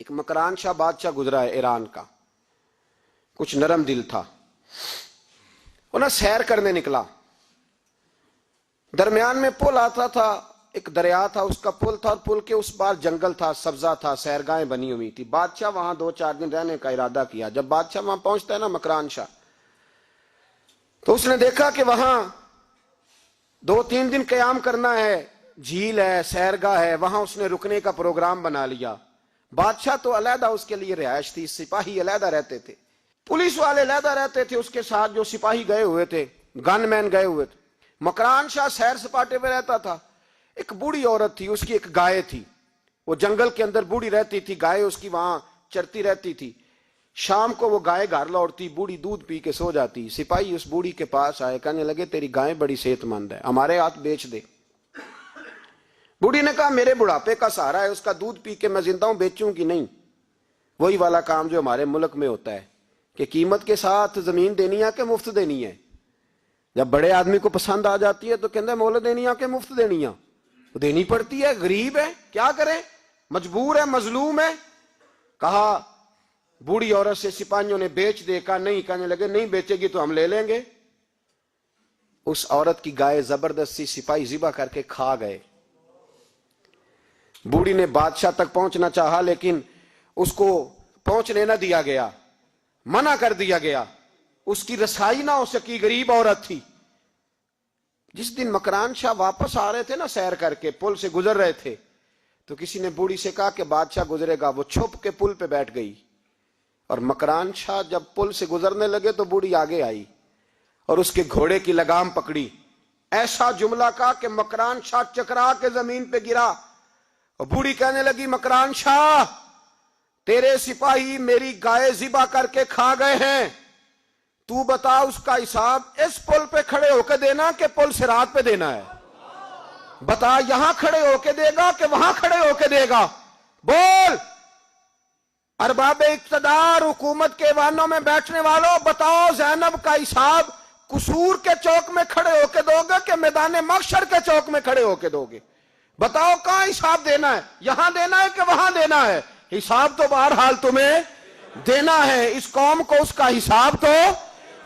एक मकरान शाह बादशाह गुजरा है ईरान का, कुछ नरम दिल था। वो ना सैर करने निकला, दरमियान में पुल आता था, एक दरिया था, उसका पुल था और पुल के उस पार जंगल था, सब्जा था, सैरगाहें बनी हुई थी। बादशाह वहां 2-4 दिन रहने का इरादा किया। जब बादशाह वहां पहुंचता है ना मकरान शाह, तो उसने देखा कि वहां 2-3 दिन कयाम करना है, झील है, सैरगाह है, वहां उसने रुकने का प्रोग्राम बना लिया। बादशाह तो अलहदा उसके लिए रिहायश थी, सिपाही अलहदा रहते थे, पुलिस वाले अलहदा रहते थे, उसके साथ जो सिपाही गए हुए थे, गनमैन गए हुए थे। मकरान शाह सैर सपाटे पे रहता था। एक बूढ़ी औरत थी, उसकी एक गाय थी, वो जंगल के अंदर बूढ़ी रहती थी, गाय उसकी वहां चरती रहती थी। शाम को वो गाय घर लौटती, बूढ़ी दूध पी के सो जाती। सिपाही उस बूढ़ी के पास आए, कहने लगे तेरी गाय बड़ी सेहतमंद है, हमारे हाथ बेच दे। बूढ़ी ने कहा मेरे बुढ़ापे का सहारा है, उसका दूध पी के मैं जिंदा हूं, बेचूं कि नहीं। वही वाला काम जो हमारे मुल्क में होता है कि कीमत के साथ जमीन देनी है कि मुफ्त देनी है। जब बड़े आदमी को पसंद आ जाती है तो कहते मोल देनी है कि मुफ्त देनी है, तो देनी पड़ती है, गरीब है, क्या करे, मजबूर है, मजलूम है। कहा बूढ़ी औरत से सिपाहियों ने बेच दे, कहा नहीं, कहने लगे नहीं बेचेगी तो हम ले लेंगे। उस औरत की गाय जबरदस्ती सिपाही जिबा करके खा गए। बूढ़ी ने बादशाह तक पहुंचना चाहा, लेकिन उसको पहुंचने न दिया गया, मना कर दिया गया, उसकी रसाई ना हो सकी, गरीब औरत थी। जिस दिन मकरान शाह वापस आ रहे थे ना, सैर करके पुल से गुजर रहे थे, तो किसी ने बूढ़ी से कहा कि बादशाह गुजरेगा। वो छुप के पुल पे बैठ गई और मकरान शाह जब पुल से गुजरने लगे तो बूढ़ी आगे आई और उसके घोड़े की लगाम पकड़ी। ऐसा जुमला कहा कि मकरान शाह चकरा के जमीन पे गिरा और बूढ़ी कहने लगी मकरान शाह, तेरे सिपाही मेरी गाय जिबा करके खा गए हैं, तू बता उसका हिसाब इस पुल पे खड़े होकर देना कि पुल सिरात पे देना है। बता यहां खड़े होकर देगा कि वहां खड़े होकर देगा, बोल। अरबाब इक्तदार, हुकूमत के वाहनों में बैठने वालों, बताओ ज़ैनब का हिसाब कसूर के चौक में खड़े होकर दोगे कि मैदान महशर के चौक में खड़े होकर दोगे? बताओ कहां हिसाब देना है, यहां देना है कि वहां देना है? हिसाब तो बहरहाल तुम्हें देना है। इस कौम को उसका हिसाब तो,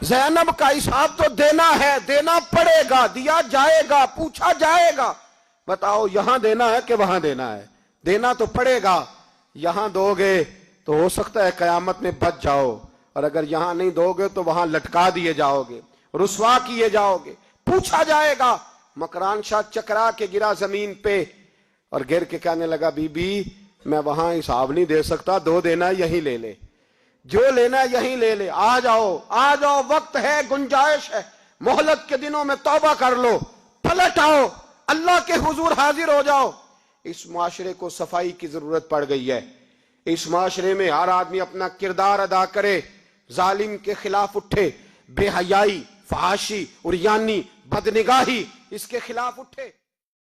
ज़ैनब का हिसाब तो देना है, देना पड़ेगा, दिया जाएगा, पूछा जाएगा। बताओ यहां देना है कि वहां देना है? देना तो पड़ेगा। यहां दोगे तो हो सकता है कयामत में बच जाओ, और अगर यहां नहीं दोगे तो वहां लटका दिए जाओगे, रुसवा किए जाओगे, पूछा जाएगा। मकरान शाह चकरा के गिरा जमीन पे और गिर के कहने लगा बीबी मैं वहां हिसाब नहीं दे सकता, दो देना यहीं ले ले, जो लेना यहीं ले ले, आ जाओ, आ जाओ, वक्त है, गुंजाइश है, मोहलत के दिनों में तौबा कर लो, पलट आओ, अल्लाह के हुजूर हाजिर हो जाओ। इस माशरे को सफाई की जरूरत पड़ गई है। इस माशरे में हर आदमी अपना किरदार अदा करे, जालिम के खिलाफ उठे, बेहयाई, फहाशी, उरियानी, बदनिगाही, इसके खिलाफ उठे।